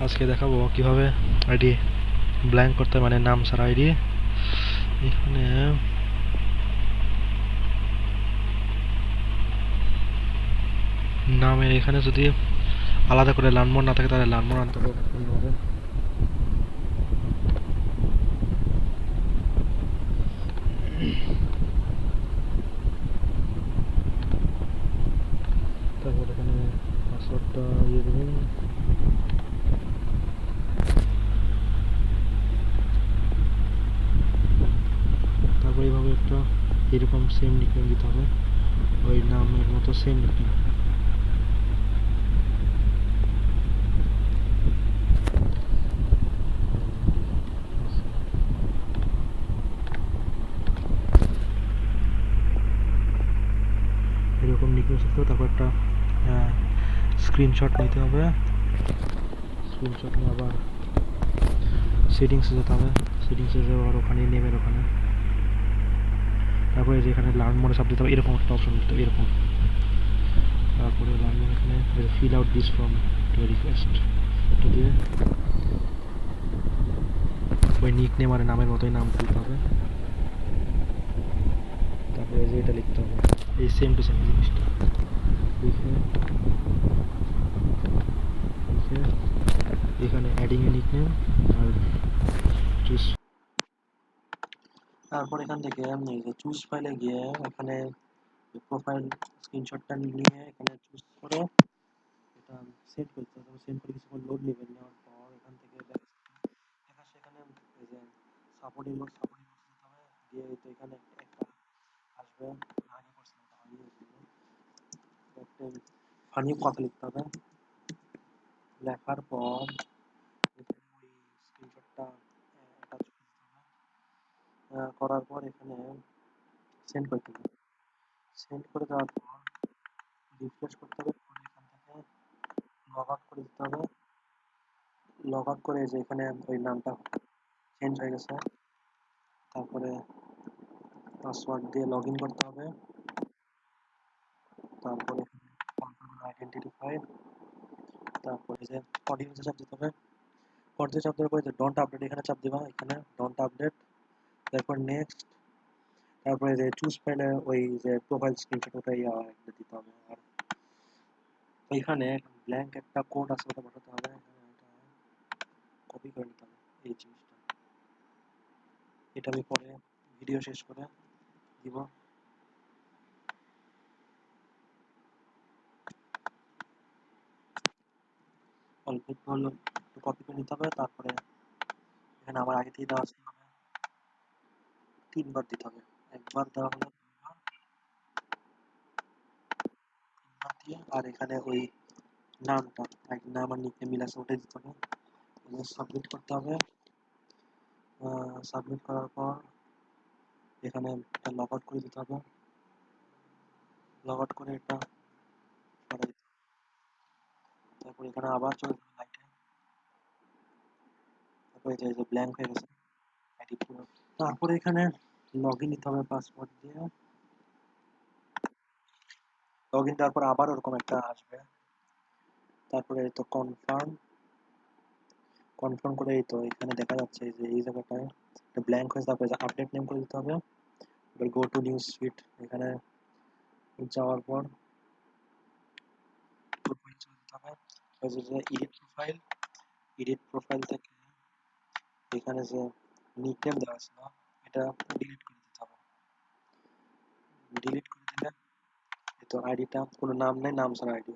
আজকে দেখাবো কিভাবে আইডি ব্ল্যাঙ্ক করতে, মানে নাম ছাড়া আইডি। এখানে নামের এখানে যদি আলাদা করে লার্নমোড না থাকে তাহলে লার্নমোড আনতে হবে। তারপর এখানে পাসওয়ার্ডটা দিয়ে দেবেন। তারপর এইভাবে একটা এরকম সেম নিকনেম দিতে হবে, ওই নামের মতো সেম নিকনেম। এরকম নিকনেম থাকতে হবে। তারপর একটা স্ক্রিনশট নিতে হবে। স্ক্রিনশট নিয়ে আবার সেটিংসে যেতে হবে। সেটিংসে যাওয়ার আবার ওখানে নেমের ওখানে, তারপরে যেখানে লার্ন মোডে চাপ দিতে হবে, এরকম একটা অপশন দিতে হবে এরকম। তারপরে লার্ন মোড এখানে fill out this form to request, এটা দিয়ে ওই নিক নেম আর নামের মতোই নাম দিতে হবে। তারপরে যে এটা লিখতে হবে, এই সেম টু সেম জিনিসটা লিখে এখানে অ্যাডিং এ নিক নেম আর চুজ। তারপর এখান থেকে চুজ ফাইলে গিয়ে এখানে প্রোফাইল স্ক্রিনশটটা নিয়ে এখানে চুজ করে এটা সেট করতে হবে। সেট করে কিছুক্ষণ লোড নেবেন, নেওয়ার পর এখান থেকে সেখানে এই যে সাপোর্টিং মোড দিতে হবে। দিয়ে তো এখানে একটা আসবে, আগে করছিলাম একটা ফানি কথা লিখতে হবে। লেখার পর এখানে ওই স্ক্রিনশটটা অ্যাটাচ করতে হবে। করার পর এখানে সেন্ড করতে হবে। সেন্ড করে দেওয়ার পর রিফ্রেশ করতে হবে। এখান থেকে লগ আউট করে দিতে হবে। লগ আউট করে যে এখানে ওই নামটা চেঞ্জ হয়ে গেছে। তারপরে পাসওয়ার্ড দিয়ে লগ ইন করতে হবে। তারপরে কনফার্ম আইডেন্টিটি ফাইল, তারপরে যে অডিয়েন্সে চাপ দিতে হবে। অডিয়েন্সে চাপ দেওয়ার পরে যে ডোন্ট আপডেট এখানে চাপ দিবা, এখানে ডোন্ট আপডেট। তারপর নেক্সট, তারপরে যে চুজ ফাইলে ওই যে প্রোফাইল স্ক্রিনশট ওটাই দিতে হবে। আর এখানে ব্ল্যাঙ্ক একটা কোড আছে, ওটা বসাতে হবে। কপি করে নিতে হবে এই জিনিসটা। এটা আমি পরে ভিডিও শেষ করে দিব। অল্প একটু হলো একটু কপি করে নিতে হবে। তারপরে এখানে আমার আগে থেকে দেওয়া আছে, 3 বার দিতে হবে। একবার দেওয়া হলো, 3 বার দিয়ে আর এখানে ওই নামটা নাম আর নিকনেম মিল আছে ওটাই দিতে হবে। সাবমিট করতে হবে। সাবমিট করার পর এখানে এটা লগ আউট করে দিতে হবে। লগ আউট করে এটা সরাই দিতে হবে। তারপর এখানে আবার চলে যাবে লাইটে। তারপরে যে ব্ল্যাঙ্ক হয়ে গেছে আইডি পুরো। তারপরে এখানে লগ ইন দিতে হবে পাসওয়ার্ড দিয়ে। লগ ইন দেওয়ার পর আবার ওরকম একটা আসবে। তারপরে তো কনফার্ম কনফার্ম করে এই তো এখানে দেখা যাচ্ছে যে এই জায়গাটায় একটা ব্ল্যাঙ্ক হয়েছে। তারপরে আপডেট নেম করে দিতে হবে। এবার গো টু নিউজ ফিড, এখানে যাওয়ার পর প্রোফাইল চলে যেতে হবে। যে এডিট প্রোফাইল থেকে এখানে যে নিকনেম দেওয়া আছে না, এটা ডিলিট করে দিতে হবে। ডিলিট করে দিলে এই তো আইডিটা কোনো নাম নেই, নাম ছাড়া আইডি।